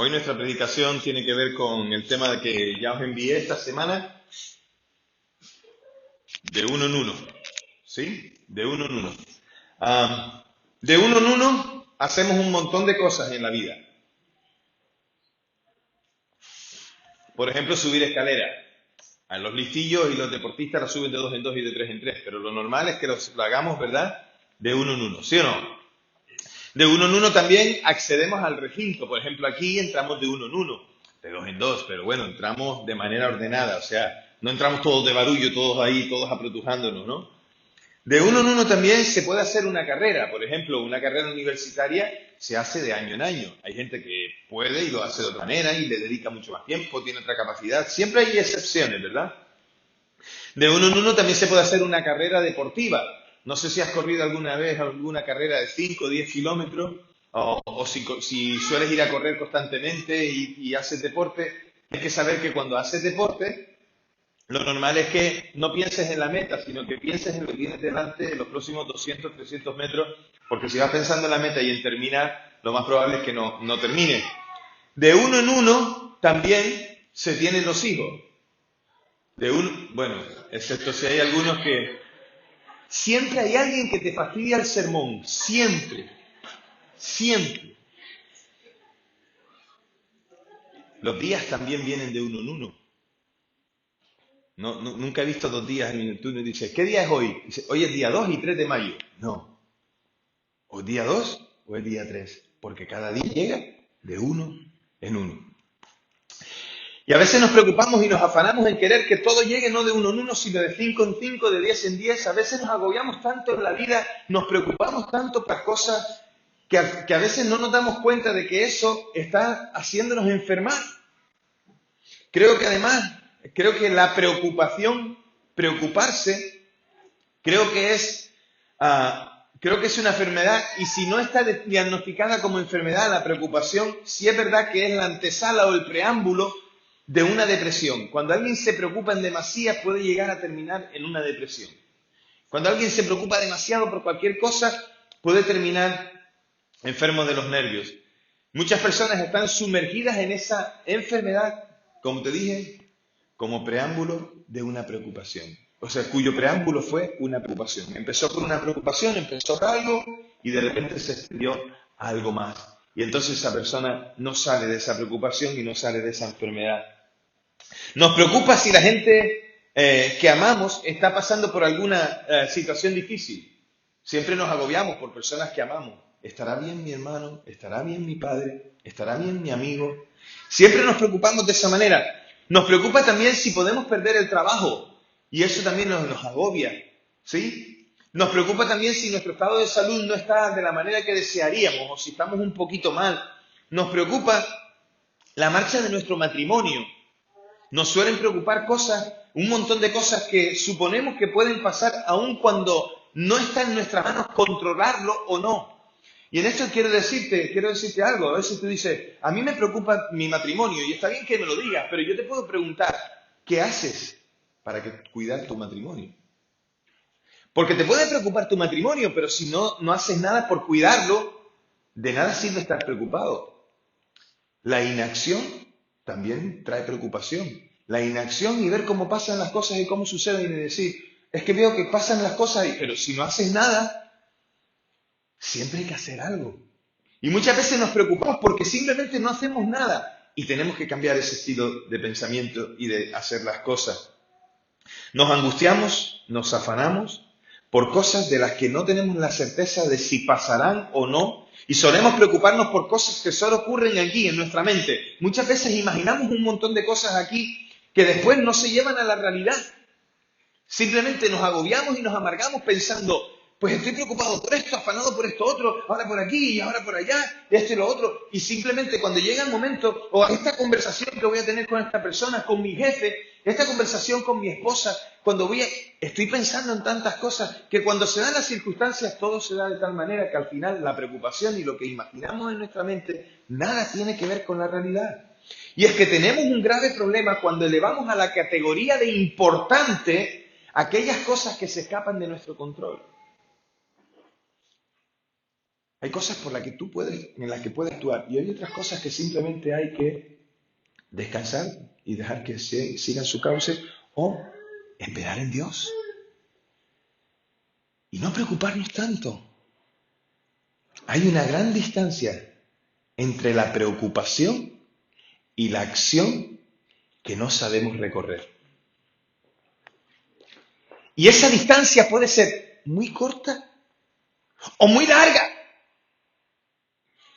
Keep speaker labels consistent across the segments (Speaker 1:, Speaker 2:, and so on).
Speaker 1: Hoy nuestra predicación tiene que ver con el tema que ya os envié esta semana, de uno en uno, ¿sí? De uno en uno. De uno en uno hacemos un montón de cosas en la vida. Por ejemplo, subir escaleras. A los listillos y los deportistas la suben de dos en dos y de tres en tres, pero lo normal es que lo hagamos, ¿verdad? De uno en uno, ¿sí o no? De uno en uno también accedemos al recinto. Por ejemplo, aquí entramos de uno en uno, de dos en dos, pero bueno, entramos de manera ordenada, o sea, no entramos todos de barullo, todos ahí, todos apretujándonos, ¿no? De uno en uno también se puede hacer una carrera. Por ejemplo, una carrera universitaria se hace de año en año. Hay gente que puede y lo hace de otra manera y le dedica mucho más tiempo, tiene otra capacidad. Siempre hay excepciones, ¿verdad? De uno en uno también se puede hacer una carrera deportiva. No sé si has corrido alguna vez alguna carrera de 5 o 10 kilómetros o si sueles ir a correr constantemente y haces deporte. Hay que saber que cuando haces deporte, lo normal es que no pienses en la meta, sino que pienses en lo que tienes delante de los próximos 200, 300 metros, porque si vas pensando en la meta y en terminar, lo más probable es que no termine. De uno en uno también se tienen los hijos. Bueno, excepto si hay algunos que... Siempre hay alguien que te fastidia el sermón, siempre, siempre. Los días también vienen de uno en uno. Nunca he visto 2 días en el turno y dice, ¿qué día es hoy? Dice, hoy es día 2 y 3 de mayo. No. ¿O es día 2 o es día 3? Porque cada día llega de uno en uno. Y a veces nos preocupamos y nos afanamos en querer que todo llegue no de uno en uno, sino de 5 en 5, de 10 en 10. A veces nos agobiamos tanto en la vida, nos preocupamos tanto por cosas que a veces no nos damos cuenta de que eso está haciéndonos enfermar. Creo que la preocuparse, creo que es una enfermedad, y si no está diagnosticada como enfermedad, la preocupación, sí es verdad que es la antesala o el preámbulo de una depresión. Cuando alguien se preocupa en demasía, puede llegar a terminar en una depresión. Cuando alguien se preocupa demasiado por cualquier cosa, puede terminar enfermo de los nervios. Muchas personas están sumergidas en esa enfermedad, como te dije, como preámbulo de una preocupación. O sea, cuyo preámbulo fue una preocupación. Empezó con una preocupación, empezó por algo y de repente se extendió a algo más. Y entonces esa persona no sale de esa preocupación y no sale de esa enfermedad. Nos preocupa si la gente que amamos está pasando por alguna situación difícil. Siempre nos agobiamos por personas que amamos. ¿Estará bien mi hermano? ¿Estará bien mi padre? ¿Estará bien mi amigo? Siempre nos preocupamos de esa manera. Nos preocupa también si podemos perder el trabajo. Y eso también nos agobia. ¿Sí? Nos preocupa también si nuestro estado de salud no está de la manera que desearíamos o si estamos un poquito mal. Nos preocupa la marcha de nuestro matrimonio. Nos suelen preocupar cosas, un montón de cosas que suponemos que pueden pasar aun cuando no está en nuestras manos controlarlo o no. Y en esto quiero decirte algo. A veces tú dices, a mí me preocupa mi matrimonio y está bien que me lo digas, pero yo te puedo preguntar, ¿qué haces para cuidar tu matrimonio? Porque te puede preocupar tu matrimonio, pero si no haces nada por cuidarlo, de nada sirve estar preocupado. La inacción también trae preocupación. La inacción y ver cómo pasan las cosas y cómo suceden y decir, es que veo que pasan las cosas, pero si no haces nada, siempre hay que hacer algo. Y muchas veces nos preocupamos porque simplemente no hacemos nada y tenemos que cambiar ese estilo de pensamiento y de hacer las cosas. Nos angustiamos, nos afanamos por cosas de las que no tenemos la certeza de si pasarán o no. Y solemos preocuparnos por cosas que solo ocurren aquí, en nuestra mente. Muchas veces imaginamos un montón de cosas aquí que después no se llevan a la realidad. Simplemente nos agobiamos y nos amargamos pensando, pues estoy preocupado por esto, afanado por esto otro, ahora por aquí y ahora por allá, esto y lo otro. Y simplemente cuando llega el momento, o esta conversación que voy a tener con esta persona, con mi jefe, esta conversación con mi esposa, estoy pensando en tantas cosas que cuando se dan las circunstancias todo se da de tal manera que al final la preocupación y lo que imaginamos en nuestra mente nada tiene que ver con la realidad. Y es que tenemos un grave problema cuando elevamos a la categoría de importante aquellas cosas que se escapan de nuestro control. Hay cosas en las que puedes actuar y hay otras cosas que simplemente hay que descansar y dejar que sigan su cauce o esperar en Dios y no preocuparnos tanto. Hay una gran distancia entre la preocupación y la acción que no sabemos recorrer. Y esa distancia puede ser muy corta o muy larga.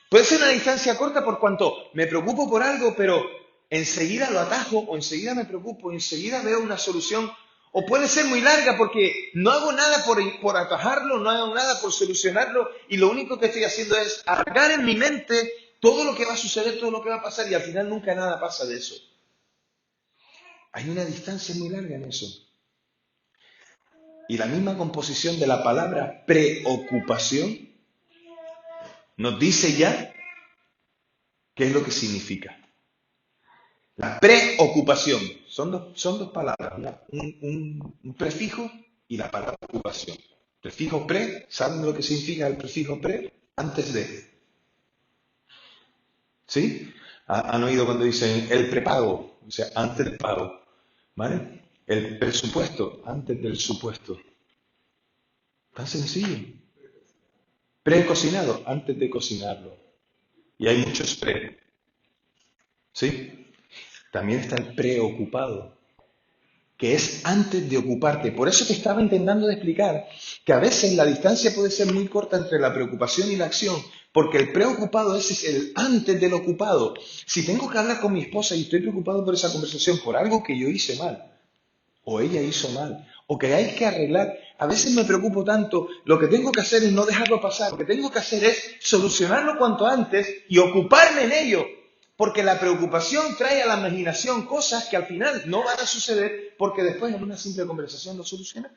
Speaker 1: Puede ser una distancia corta por cuanto me preocupo por algo, pero enseguida lo atajo, o enseguida me preocupo, enseguida veo una solución. O puede ser muy larga porque no hago nada por atajarlo, no hago nada por solucionarlo, y lo único que estoy haciendo es alargar en mi mente todo lo que va a suceder, todo lo que va a pasar, y al final nunca nada pasa de eso. Hay una distancia muy larga en eso. Y la misma composición de la palabra preocupación nos dice ya qué es lo que significa. La preocupación son dos palabras, un prefijo y la palabra ocupación. Prefijo pre, ¿saben lo que significa el prefijo pre? Antes de. ¿Sí? ¿Han oído cuando dicen el prepago? O sea, antes del pago. ¿Vale? El presupuesto, antes del supuesto. Tan sencillo. Precocinado, antes de cocinarlo. Y hay muchos pre. ¿Sí? También está el preocupado, que es antes de ocuparte. Por eso te estaba intentando explicar que a veces la distancia puede ser muy corta entre la preocupación y la acción, porque el preocupado es el antes del ocupado. Si tengo que hablar con mi esposa y estoy preocupado por esa conversación, por algo que yo hice mal, o ella hizo mal, o que hay que arreglar, a veces me preocupo tanto, lo que tengo que hacer es no dejarlo pasar, lo que tengo que hacer es solucionarlo cuanto antes y ocuparme en ello. Porque la preocupación trae a la imaginación cosas que al final no van a suceder porque después en una simple conversación lo solucionan.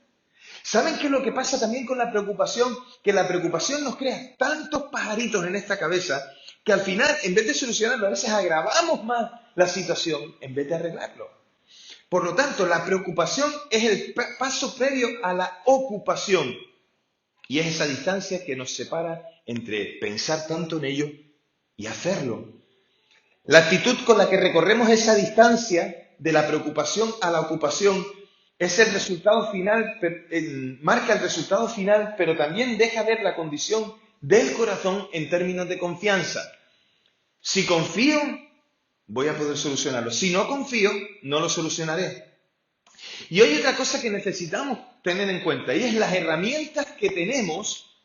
Speaker 1: ¿Saben qué es lo que pasa también con la preocupación? Que la preocupación nos crea tantos pajaritos en esta cabeza que al final, en vez de solucionarlo, a veces agravamos más la situación en vez de arreglarlo. Por lo tanto, la preocupación es el paso previo a la ocupación. Y es esa distancia que nos separa entre pensar tanto en ello y hacerlo. La actitud con la que recorremos esa distancia de la preocupación a la ocupación es el resultado final, marca el resultado final, pero también deja ver la condición del corazón en términos de confianza. Si confío, voy a poder solucionarlo. Si no confío, no lo solucionaré. Y hay otra cosa que necesitamos tener en cuenta, y es las herramientas que tenemos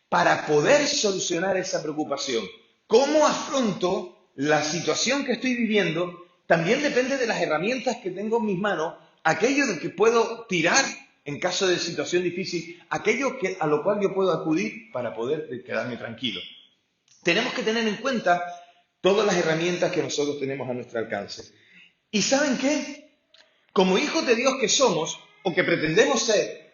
Speaker 1: para poder solucionar esa preocupación. ¿Cómo afronto la situación que estoy viviendo? También depende de las herramientas que tengo en mis manos, aquello de que puedo tirar en caso de situación difícil, aquello a lo cual yo puedo acudir para poder quedarme tranquilo. Tenemos que tener en cuenta todas las herramientas que nosotros tenemos a nuestro alcance. ¿Y saben qué? Como hijos de Dios que somos, o que pretendemos ser,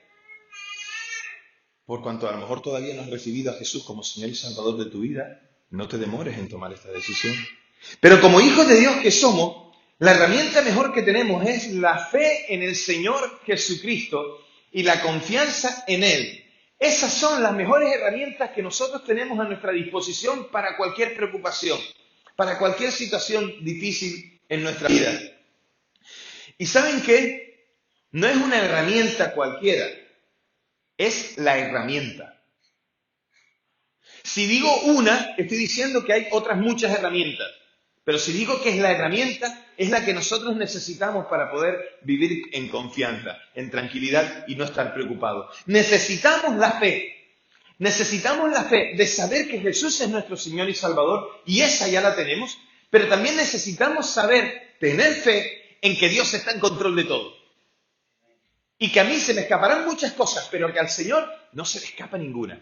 Speaker 1: por cuanto a lo mejor todavía no has recibido a Jesús como Señor y Salvador de tu vida, no te demores en tomar esta decisión. Pero como hijos de Dios que somos, la herramienta mejor que tenemos es la fe en el Señor Jesucristo y la confianza en Él. Esas son las mejores herramientas que nosotros tenemos a nuestra disposición para cualquier preocupación, para cualquier situación difícil en nuestra vida. ¿Y saben qué? No es una herramienta cualquiera, es la herramienta. Si digo una, estoy diciendo que hay otras muchas herramientas. Pero si digo que es la herramienta, es la que nosotros necesitamos para poder vivir en confianza, en tranquilidad y no estar preocupados. Necesitamos la fe. Necesitamos la fe de saber que Jesús es nuestro Señor y Salvador, y esa ya la tenemos. Pero también necesitamos tener fe en que Dios está en control de todo. Y que a mí se me escaparán muchas cosas, pero que al Señor no se le escapa ninguna.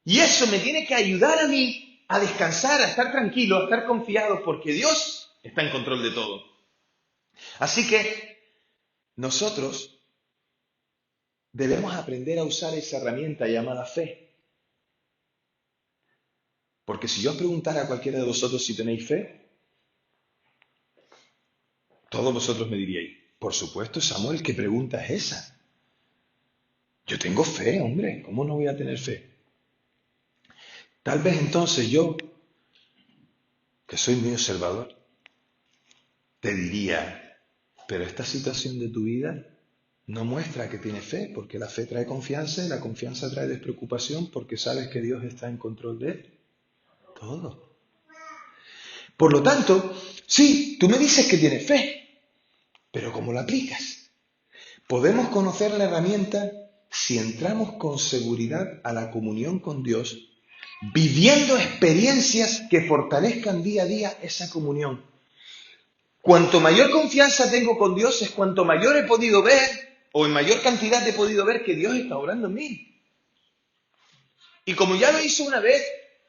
Speaker 1: Y eso me tiene que ayudar a mí a descansar, a estar tranquilo, a estar confiado, porque Dios está en control de todo. Así que nosotros debemos aprender a usar esa herramienta llamada fe. Porque si yo preguntara a cualquiera de vosotros si tenéis fe, todos vosotros me diríais, por supuesto, Samuel, ¿qué pregunta es esa? Yo tengo fe, hombre, ¿cómo no voy a tener fe? Tal vez entonces yo, que soy muy observador, te diría, pero esta situación de tu vida no muestra que tienes fe, porque la fe trae confianza y la confianza trae despreocupación porque sabes que Dios está en control de todo. Por lo tanto, sí, tú me dices que tienes fe, pero ¿cómo la aplicas? Podemos conocer la herramienta si entramos con seguridad a la comunión con Dios, viviendo experiencias que fortalezcan día a día esa comunión. Cuanto mayor confianza tengo con Dios es cuanto mayor he podido ver, o en mayor cantidad he podido ver que Dios está obrando en mí. Y como ya lo hizo una vez,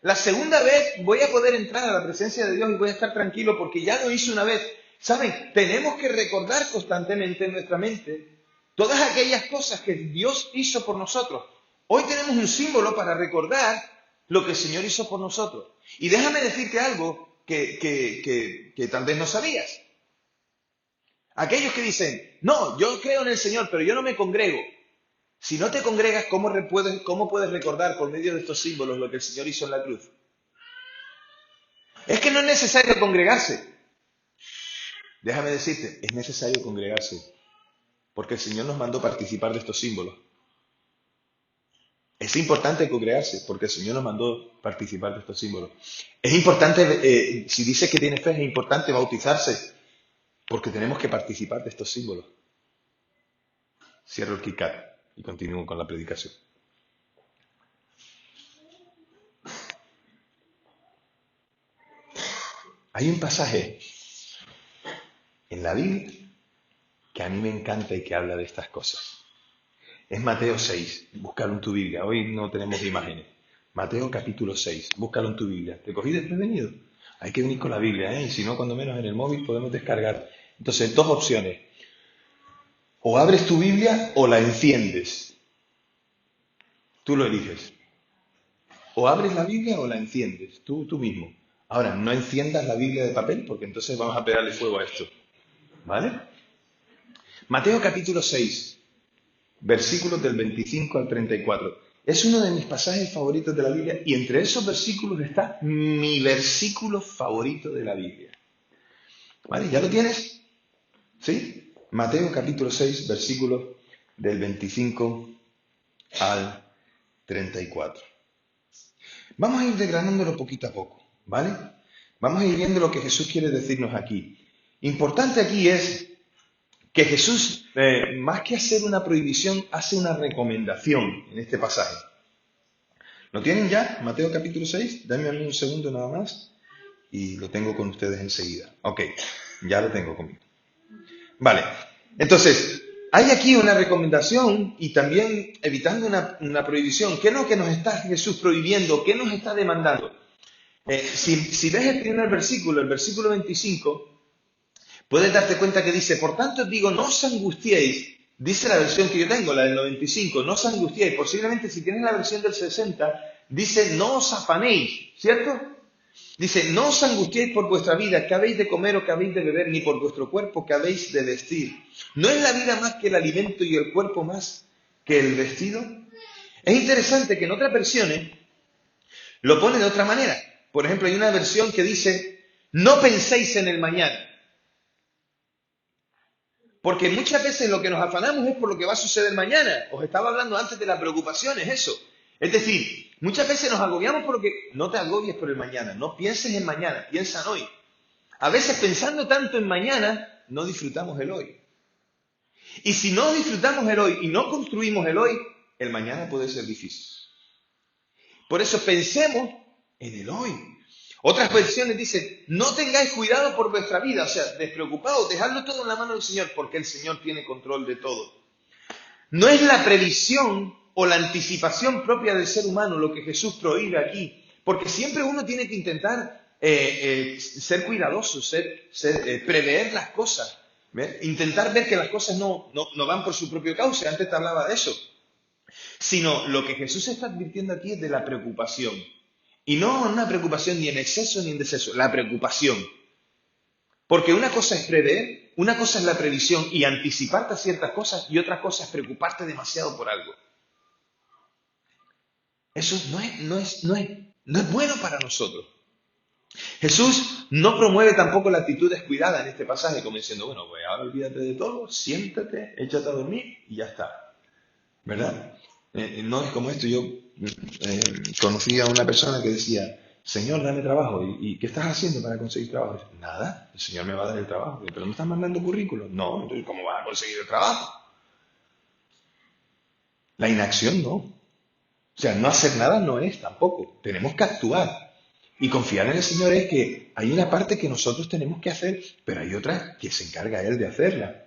Speaker 1: la segunda vez voy a poder entrar a la presencia de Dios y voy a estar tranquilo porque ya lo hice una vez. ¿Saben? Tenemos que recordar constantemente en nuestra mente todas aquellas cosas que Dios hizo por nosotros. Hoy tenemos un símbolo para recordar lo que el Señor hizo por nosotros. Y déjame decirte algo que tal vez no sabías. Aquellos que dicen, no, yo creo en el Señor, pero yo no me congrego. Si no te congregas, ¿cómo puedes recordar por medio de estos símbolos lo que el Señor hizo en la cruz? Es que no es necesario congregarse. Déjame decirte, es necesario congregarse, porque el Señor nos mandó participar de estos símbolos. Es importante congregarse, porque el Señor nos mandó participar de estos símbolos. Es importante, si dices que tienes fe, es importante bautizarse, porque tenemos que participar de estos símbolos. Cierro el KitKat y continúo con la predicación. Hay un pasaje en la Biblia que a mí me encanta y que habla de estas cosas. Es Mateo 6, búscalo en tu Biblia. Hoy no tenemos imágenes. Mateo capítulo 6, búscalo en tu Biblia. ¿Te cogí desprevenido? Hay que venir con la Biblia, ¿eh? Y si no, cuando menos en el móvil podemos descargar. Entonces, dos opciones. O abres tu Biblia o la enciendes. Tú lo eliges. O abres la Biblia o la enciendes, tú mismo. Ahora, no enciendas la Biblia de papel porque entonces vamos a pegarle fuego a esto. ¿Vale? Mateo capítulo 6, versículos del 25 al 34. Es uno de mis pasajes favoritos de la Biblia y entre esos versículos está mi versículo favorito de la Biblia. ¿Vale? ¿Ya lo tienes? ¿Sí? Mateo capítulo 6, versículos del 25 al 34. Vamos a ir desgranándolo poquito a poco, ¿vale? Vamos a ir viendo lo que Jesús quiere decirnos aquí. Importante aquí es que Jesús, más que hacer una prohibición, hace una recomendación en este pasaje. ¿Lo tienen ya? Mateo capítulo 6. Dame a mí un segundo nada más y lo tengo con ustedes enseguida. Ok, ya lo tengo conmigo. Vale, entonces, hay aquí una recomendación y también evitando una prohibición. ¿Qué es lo que nos está Jesús prohibiendo? ¿Qué nos está demandando? Si ves el primer versículo, el versículo 25, puedes darte cuenta que dice, por tanto os digo, no os angustiéis, dice la versión que yo tengo, la del 95, no os angustiéis, posiblemente si tienes la versión del 60, dice, no os afanéis, ¿cierto? Dice, no os angustiéis por vuestra vida, qué habéis de comer o qué habéis de beber, ni por vuestro cuerpo, qué habéis de vestir. ¿No es la vida más que el alimento y el cuerpo más que el vestido? Es interesante que en otras versiones lo pone de otra manera. Por ejemplo, hay una versión que dice, no penséis en el mañana. Porque muchas veces lo que nos afanamos es por lo que va a suceder mañana. Os estaba hablando antes de las preocupaciones, eso. Es decir, muchas veces nos agobiamos por lo que... No te agobies por el mañana, no pienses en mañana, piensa en hoy. A veces pensando tanto en mañana, no disfrutamos el hoy. Y si no disfrutamos el hoy y no construimos el hoy, el mañana puede ser difícil. Por eso pensemos en el hoy. Otras versiones dicen, no tengáis cuidado por vuestra vida, o sea, despreocupados, dejadlo todo en la mano del Señor, porque el Señor tiene control de todo. No es la previsión o la anticipación propia del ser humano lo que Jesús prohíbe aquí, porque siempre uno tiene que intentar ser cuidadoso, prever las cosas, ¿ver? Intentar ver que las cosas no van por su propio cauce, antes te hablaba de eso. Sino lo que Jesús está advirtiendo aquí es de la preocupación. Y no una preocupación ni en exceso ni en deceso, la preocupación. Porque una cosa es prever, una cosa es la previsión y anticiparte a ciertas cosas y otra cosa es preocuparte demasiado por algo. Eso no es no es bueno para nosotros. Jesús no promueve tampoco la actitud descuidada en este pasaje, como diciendo, bueno, pues ahora olvídate de todo, siéntate, échate a dormir y ya está. ¿Verdad? No es como esto. Yo conocí a una persona que decía, Señor, dame trabajo. ¿Y qué estás haciendo para conseguir trabajo? Dice, nada, el Señor me va a dar el trabajo. Pero ¿me estás mandando currículum? No, entonces ¿cómo vas a conseguir el trabajo? La inacción no. O sea, no hacer nada no es tampoco. Tenemos que actuar. Y confiar en el Señor es que hay una parte que nosotros tenemos que hacer, pero hay otra que se encarga Él de hacerla.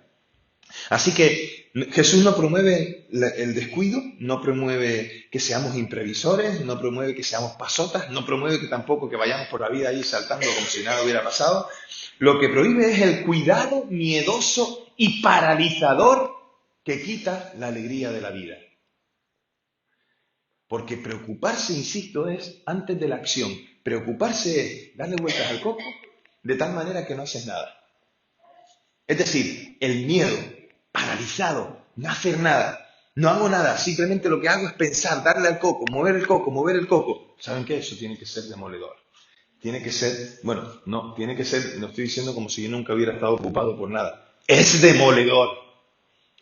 Speaker 1: Así que Jesús no promueve el descuido, no promueve que seamos imprevisores, no promueve que seamos pasotas, no promueve que tampoco que vayamos por la vida ahí saltando como si nada hubiera pasado. Lo que prohíbe es el cuidado miedoso y paralizador que quita la alegría de la vida. Porque preocuparse, insisto, es antes de la acción. Preocuparse es darle vueltas al coco de tal manera que no haces nada. Es decir, el miedo, paralizado, no hacer nada, no hago nada, simplemente lo que hago es pensar, darle al coco, mover el coco, mover el coco. ¿Saben qué? Eso tiene que ser demoledor. Tiene que ser, bueno, no, tiene que ser, no estoy diciendo como si yo nunca hubiera estado ocupado por nada. Es demoledor.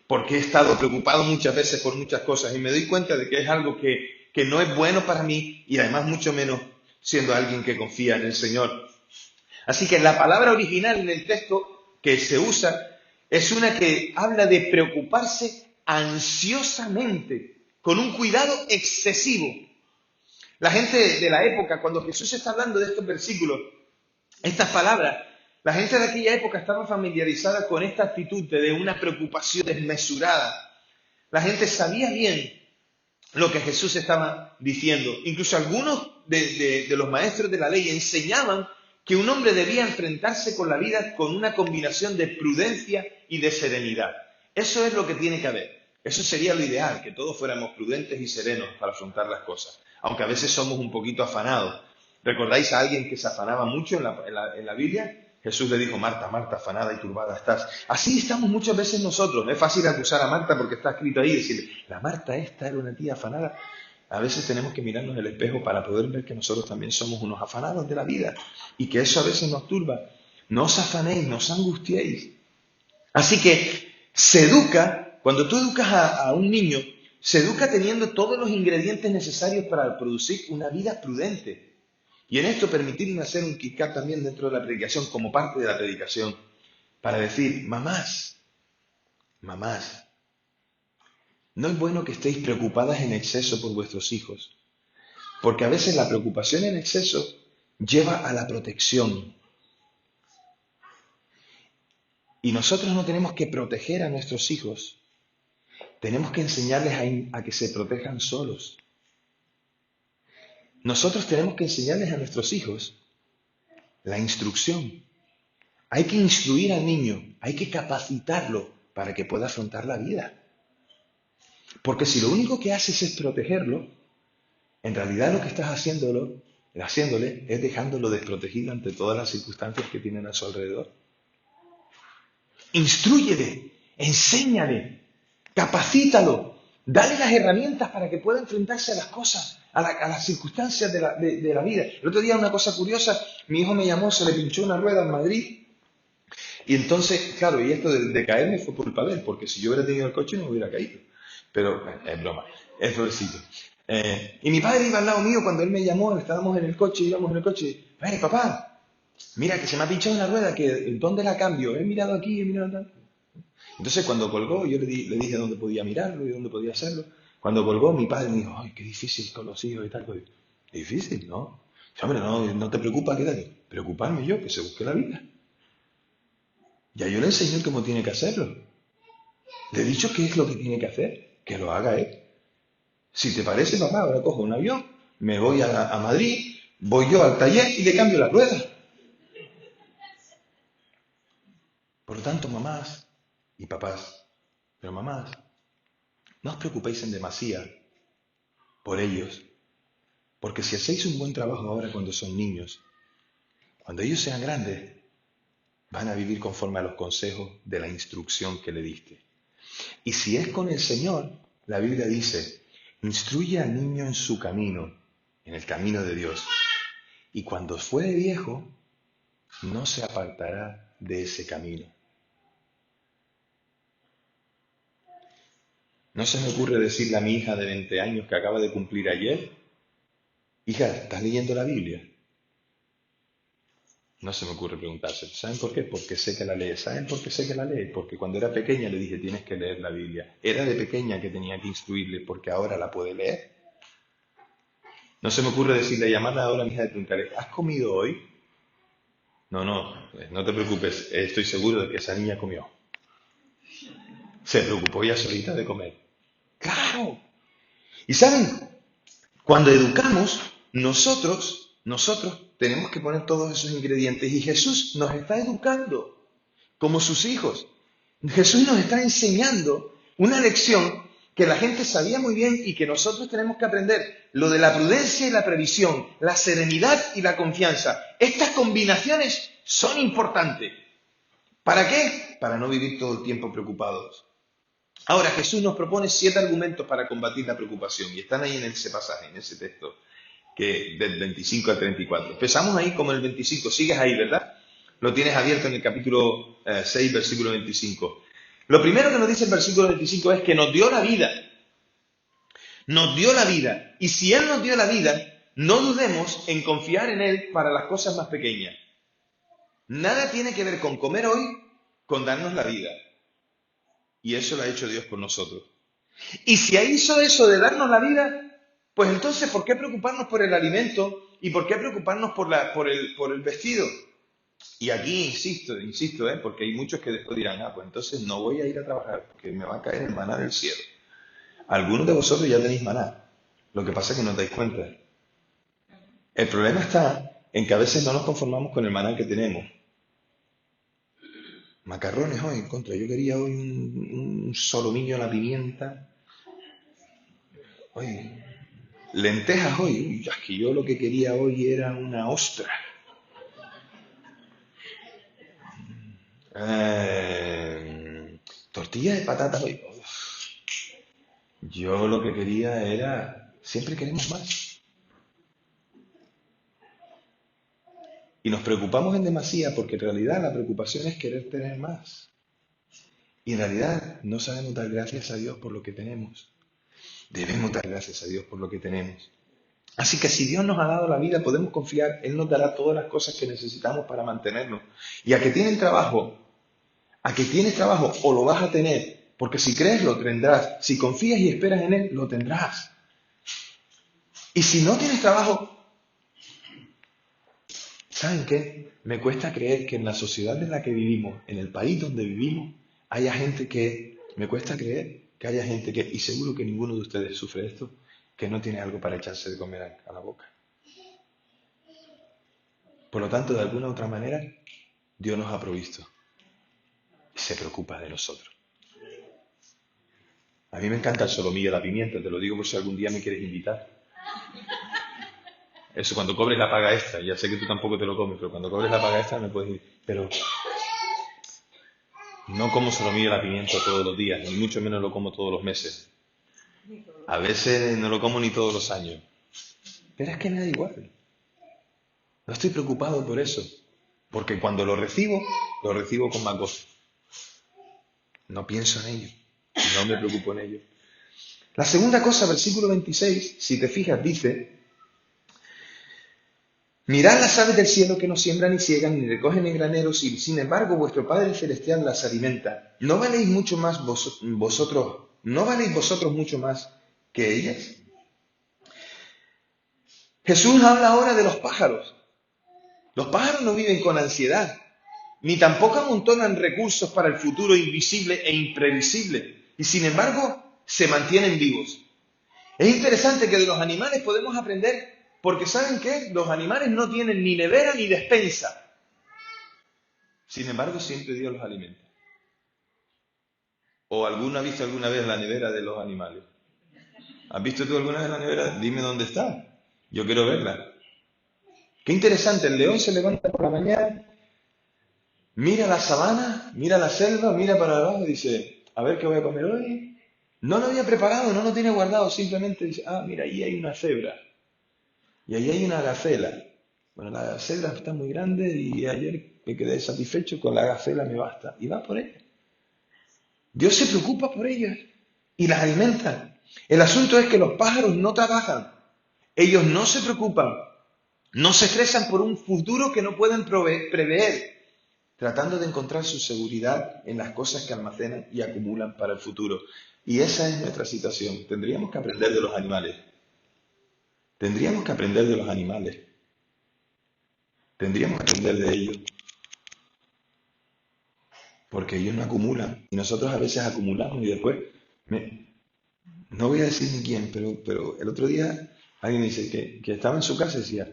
Speaker 1: Porque he estado preocupado muchas veces por muchas cosas y me doy cuenta de que es algo que no es bueno para mí y además mucho menos siendo alguien que confía en el Señor. Así que la palabra original en el texto que se usa es una que habla de preocuparse ansiosamente, con un cuidado excesivo. La gente de la época, cuando Jesús está hablando de estos versículos, estas palabras, la gente de aquella época estaba familiarizada con esta actitud de una preocupación desmesurada. La gente sabía bien lo que Jesús estaba diciendo. Incluso algunos de los maestros de la ley enseñaban que un hombre debía enfrentarse con la vida con una combinación de prudencia y de serenidad. Eso es lo que tiene que haber. Eso sería lo ideal, que todos fuéramos prudentes y serenos para afrontar las cosas, aunque a veces somos un poquito afanados. ¿Recordáis a alguien que se afanaba mucho en la Biblia? Jesús le dijo, Marta, Marta, afanada y turbada estás. Así estamos muchas veces nosotros. No es fácil acusar a Marta porque está escrito ahí y decirle, la Marta esta era una tía afanada. A veces tenemos que mirarnos en el espejo para poder ver que nosotros también somos unos afanados de la vida y que eso a veces nos turba. No os afanéis, no os angustiéis. Así que se educa, cuando tú educas a un niño, se educa teniendo todos los ingredientes necesarios para producir una vida prudente. Y en esto permitirme hacer un kick-up también dentro de la predicación, como parte de la predicación, para decir, mamás, no es bueno que estéis preocupadas en exceso por vuestros hijos, porque a veces la preocupación en exceso lleva a la protección. Y nosotros no tenemos que proteger a nuestros hijos, tenemos que enseñarles a que se protejan solos. Nosotros tenemos que enseñarles a nuestros hijos la instrucción. Hay que instruir al niño, hay que capacitarlo para que pueda afrontar la vida. Porque si lo único que haces es protegerlo, en realidad lo que estás haciéndole es dejándolo desprotegido ante todas las circunstancias que tienen a su alrededor. Instrúyele, enséñale, capacítalo, dale las herramientas para que pueda enfrentarse a las cosas, a las circunstancias de la vida. El otro día una cosa curiosa, mi hijo me llamó, se le pinchó una rueda en Madrid. Y entonces, claro, y esto de caerme fue culpa de él, porque si yo hubiera tenido el coche no hubiera caído. Pero es broma, es pobrecito. Y mi padre iba al lado mío cuando él me llamó, estábamos en el coche, íbamos en el coche. Papá, mira que se me ha pinchado una rueda, ¿dónde la cambio? He mirado aquí, he mirado allá. Entonces cuando colgó, yo le dije dónde podía mirarlo y dónde podía hacerlo. Cuando colgó, mi padre me dijo, ay, qué difícil con los hijos y tal. Difícil, ¿no? Hombre, no te preocupa, ¿qué tal? Preocuparme yo, que se busque la vida. Ya yo le enseñé cómo tiene que hacerlo. Le he dicho qué es lo que tiene que hacer, que lo haga él. Si te parece, papá, ahora cojo un avión, me voy a Madrid, voy yo al taller y le cambio la rueda. Por lo tanto, mamás y papás, pero mamás, no os preocupéis en demasía por ellos, porque si hacéis un buen trabajo ahora cuando son niños, cuando ellos sean grandes, van a vivir conforme a los consejos de la instrucción que le diste. Y si es con el Señor, la Biblia dice, instruye al niño en su camino. en el camino de Dios. Y cuando fuere viejo, no se apartará de ese camino. No se me ocurre decirle a mi hija de 20 años que acaba de cumplir ayer, hija, ¿estás leyendo la Biblia? No se me ocurre preguntárselo. ¿Saben por qué? Porque sé que la lee. ¿Saben por qué sé que la lee? Porque cuando era pequeña le dije, tienes que leer la Biblia. Era de pequeña que tenía que instruirle, porque ahora la puede leer. No se me ocurre decirle, llamarla ahora a mi hija de preguntarle, ¿has comido hoy? No te preocupes, estoy seguro de que esa niña comió. Se preocupó ella solita de comer. ¡Claro! Y ¿saben? Cuando educamos, nosotros tenemos que poner todos esos ingredientes y Jesús nos está educando como sus hijos. Jesús nos está enseñando una lección que la gente sabía muy bien y que nosotros tenemos que aprender. Lo de la prudencia y la previsión, la serenidad y la confianza. Estas combinaciones son importantes. ¿Para qué? Para no vivir todo el tiempo preocupados. Ahora, Jesús nos propone 7 argumentos para combatir la preocupación y están ahí en ese pasaje, en ese texto, que del 25 al 34. Empezamos ahí como el 25, sigues ahí, ¿verdad? Lo tienes abierto en el capítulo 6, versículo 25. Lo primero que nos dice el versículo 25 es que nos dio la vida. Nos dio la vida. Y si Él nos dio la vida, no dudemos en confiar en Él para las cosas más pequeñas. Nada tiene que ver con comer hoy, con darnos la vida. Y eso lo ha hecho Dios por nosotros. Y si hizo eso de darnos la vida, pues entonces, ¿por qué preocuparnos por el alimento? ¿Y por qué preocuparnos por el vestido? Y aquí insisto, porque hay muchos que después dirán, pues entonces no voy a ir a trabajar, porque me va a caer el maná del cielo. Algunos de vosotros ya tenéis maná. Lo que pasa es que no os dais cuenta. El problema está en que a veces no nos conformamos con el maná que tenemos. Macarrones hoy en contra. Yo quería hoy un solomillo a la pimienta. Hoy, lentejas hoy. Uy, es que yo lo que quería hoy era una ostra. Tortillas de patatas hoy. Yo lo que quería era... Siempre queremos más. Y nos preocupamos en demasía porque en realidad la preocupación es querer tener más. Y en realidad no sabemos dar gracias a Dios por lo que tenemos. Debemos dar gracias a Dios por lo que tenemos. Así que si Dios nos ha dado la vida, podemos confiar, Él nos dará todas las cosas que necesitamos para mantenernos. Y a que tienes trabajo o lo vas a tener, porque si crees lo tendrás, si confías y esperas en Él, lo tendrás. Y si no tienes trabajo, ¿saben qué? Me cuesta creer que en la sociedad en la que vivimos, en el país donde vivimos, haya gente que, me cuesta creer que haya gente que, y seguro que ninguno de ustedes sufre esto, que no tiene algo para echarse de comer a la boca. Por lo tanto, de alguna u otra manera, Dios nos ha provisto y se preocupa de nosotros. A mí me encanta el solomillo de la pimienta, te lo digo por si algún día me quieres invitar. Eso, cuando cobres la paga extra, ya sé que tú tampoco te lo comes, pero cuando cobres la paga extra me puedes ir. Pero no como solomillo de la pimienta todos los días, ni mucho menos lo como todos los meses. A veces no lo como ni todos los años. Pero es que me da igual. No estoy preocupado por eso. Porque cuando lo recibo con más gozo. No pienso en ello. No me preocupo en ello. La segunda cosa, versículo 26, si te fijas, dice: mirad las aves del cielo que no siembran ni ciegan ni recogen en graneros, y sin embargo vuestro Padre Celestial las alimenta. ¿No valéis mucho más vosotros mucho más que ellas? Jesús habla ahora de los pájaros. Los pájaros no viven con ansiedad, ni tampoco amontonan recursos para el futuro invisible e imprevisible, y sin embargo se mantienen vivos. Es interesante que de los animales podemos aprender, porque ¿saben qué? Los animales no tienen ni nevera ni despensa. Sin embargo, siempre Dios los alimenta. ¿O alguna ha visto alguna vez la nevera de los animales? ¿Has visto tú alguna vez la nevera? Dime dónde está. Yo quiero verla. Qué interesante, el león se levanta por la mañana, mira la sabana, mira la selva, mira para abajo y dice, a ver qué voy a comer hoy. No lo había preparado, no lo tiene guardado, simplemente dice, mira, ahí hay una cebra. Y ahí hay una gacela. Bueno, la gacela está muy grande y ayer me quedé satisfecho con la gacela, me basta. Y va por ella. Dios se preocupa por ellas y las alimenta. El asunto es que los pájaros no trabajan. Ellos no se preocupan. No se estresan por un futuro que no pueden prever, tratando de encontrar su seguridad en las cosas que almacenan y acumulan para el futuro. Y esa es nuestra situación. Tendríamos que aprender de los animales. Tendríamos que aprender de los animales. Tendríamos que aprender de ellos. Porque ellos no acumulan. Y nosotros a veces acumulamos y después... no voy a decir ni quién, pero el otro día alguien dice que estaba en su casa y decía...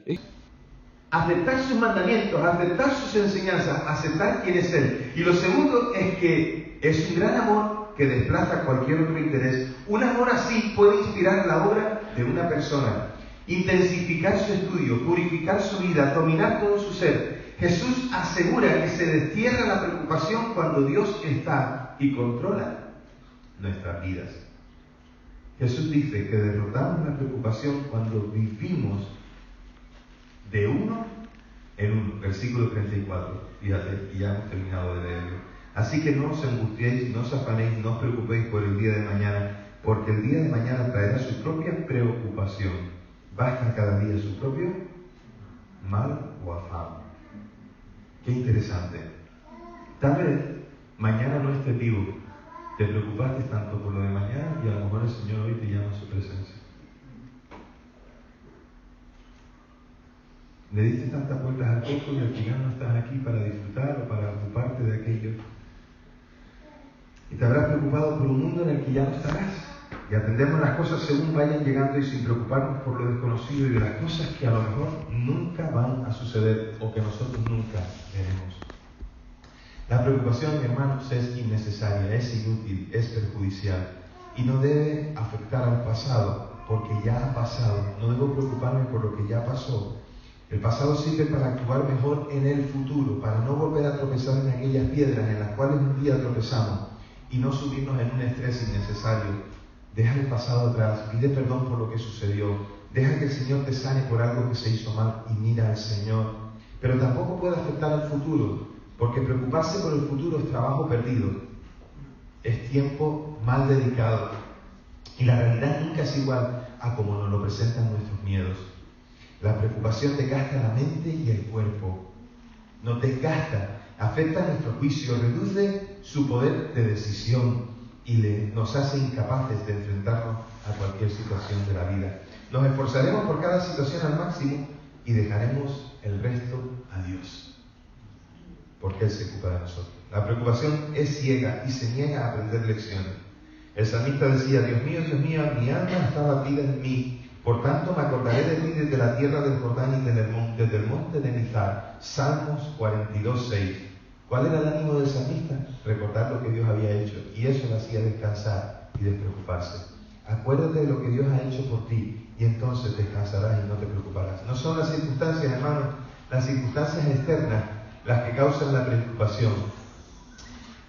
Speaker 2: Aceptar sus mandamientos, aceptar sus enseñanzas, aceptar quién es Él. Y lo segundo es que es un gran amor que desplaza cualquier otro interés. Un amor así puede inspirar la obra de una persona, intensificar su estudio, purificar su vida, dominar todo su ser. Jesús asegura que se destierra la preocupación cuando Dios está y controla nuestras vidas. Jesús dice que derrotamos la preocupación cuando vivimos de uno en uno. Versículo 34. Fíjate, y ya hemos terminado de leerlo. Así que no os angustiéis, no os afanéis, no os preocupéis por el día de mañana, porque el día de mañana traerá su propia preocupación. Basta cada día su propio mal o afán. Qué interesante. Tal vez mañana no estés vivo. Te preocupaste tanto por lo de mañana y a lo mejor el Señor hoy te llama a su presencia. Le diste tantas vueltas al coco y al final no estás aquí para disfrutar o para ocuparte de aquello. Y te habrás preocupado por un mundo en el que ya no estarás. Y atendemos las cosas según vayan llegando y sin preocuparnos por lo desconocido y de las cosas que a lo mejor nunca van a suceder o que nosotros nunca veremos. La preocupación, hermanos, es innecesaria, es inútil, es perjudicial y no debe afectar al pasado porque ya ha pasado. No debo preocuparme por lo que ya pasó. El pasado sirve para actuar mejor en el futuro, para no volver a tropezar en aquellas piedras en las cuales un día tropezamos y no subirnos en un estrés innecesario. Deja el pasado atrás, pide perdón por lo que sucedió, deja que el Señor te sane por algo que se hizo mal y mira al Señor. Pero tampoco puede afectar al futuro, porque preocuparse por el futuro es trabajo perdido, es tiempo mal dedicado y la realidad nunca es igual a como nos lo presentan nuestros miedos. La preocupación desgasta la mente y el cuerpo. Nos desgasta, afecta a nuestro juicio, reduce su poder de decisión y nos hace incapaces de enfrentarnos a cualquier situación de la vida. Nos esforzaremos por cada situación al máximo y dejaremos el resto a Dios, porque Él se ocupa de nosotros. La preocupación es ciega y se niega a aprender lecciones. El salmista decía: Dios mío, mi alma está abatida en mí. Por tanto, me acordaré de ti desde la tierra del Jordán y desde el monte de Mizar. Salmos 42:6. ¿Cuál era el ánimo del salmista? Recordar lo que Dios había hecho. Y eso le hacía descansar y despreocuparse. Acuérdate de lo que Dios ha hecho por ti y entonces descansarás y no te preocuparás. No son las circunstancias, hermanos, las circunstancias externas las que causan la preocupación.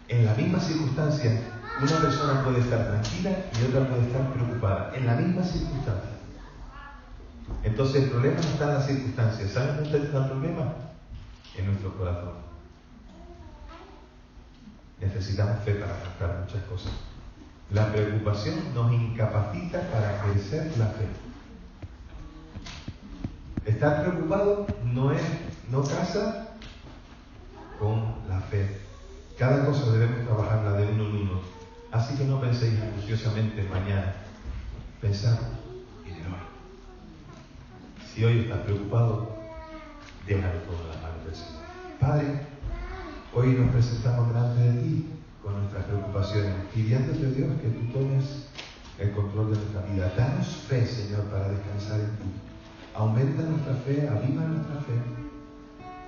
Speaker 2: En la misma circunstancia, una persona puede estar tranquila y otra puede estar preocupada. En la misma circunstancia. Entonces el problema no está en las circunstancias. ¿Saben dónde está el problema? En nuestro corazón. Necesitamos fe para afrontar muchas cosas. La preocupación nos incapacita para ejercer la fe. Estar preocupado no casa con la fe. Cada cosa debemos trabajarla de uno en uno. Así que no penséis angustiosamente mañana. Pensad en el hoy. Si hoy estás preocupado, déjalo todo en las manos del Señor. Padre, hoy nos presentamos delante de ti con nuestras preocupaciones, pidiéndote, Dios, que tú tomes el control de nuestra vida. Danos fe, Señor, para descansar en ti. Aumenta nuestra fe, aviva nuestra fe.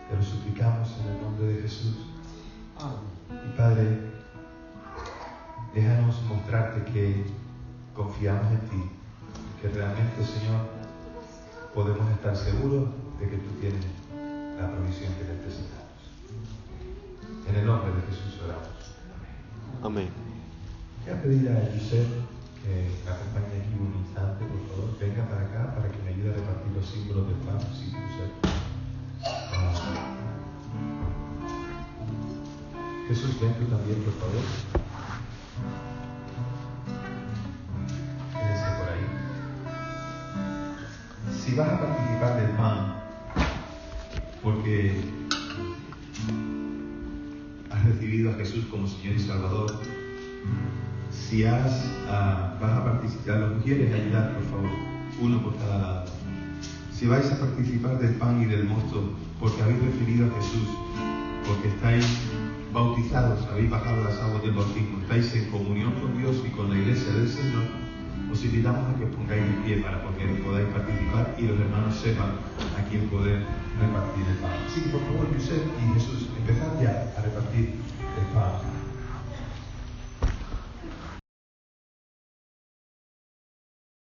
Speaker 2: Te lo suplicamos en el nombre de Jesús. Y Padre, déjanos mostrarte que confiamos en ti, que realmente, Señor, podemos estar seguros de que tú tienes la provisión que necesitamos. En el nombre de Jesús oramos.
Speaker 1: Amén.
Speaker 2: Voy a pedir a Joseph acompañe aquí un instante, por favor. Venga para acá para que me ayude a repartir los símbolos del pan. Sí, Jesús, ven tú también, por favor. Quédese por ahí. Si vas a participar del pan, porque has recibido a Jesús como Señor y Salvador, si vas a participar, los quieres ayudar, por favor, uno por cada lado. Si vais a participar del pan y del mosto, porque habéis recibido a Jesús, porque estáis bautizados, habéis bajado las aguas del bautismo, estáis en comunión con Dios y con la Iglesia del Señor, os invitamos a que os pongáis de pie para que podáis participar y los hermanos sepan a quién poder repartir el pan. Así que por favor, Josep y Jesús, empezad ya a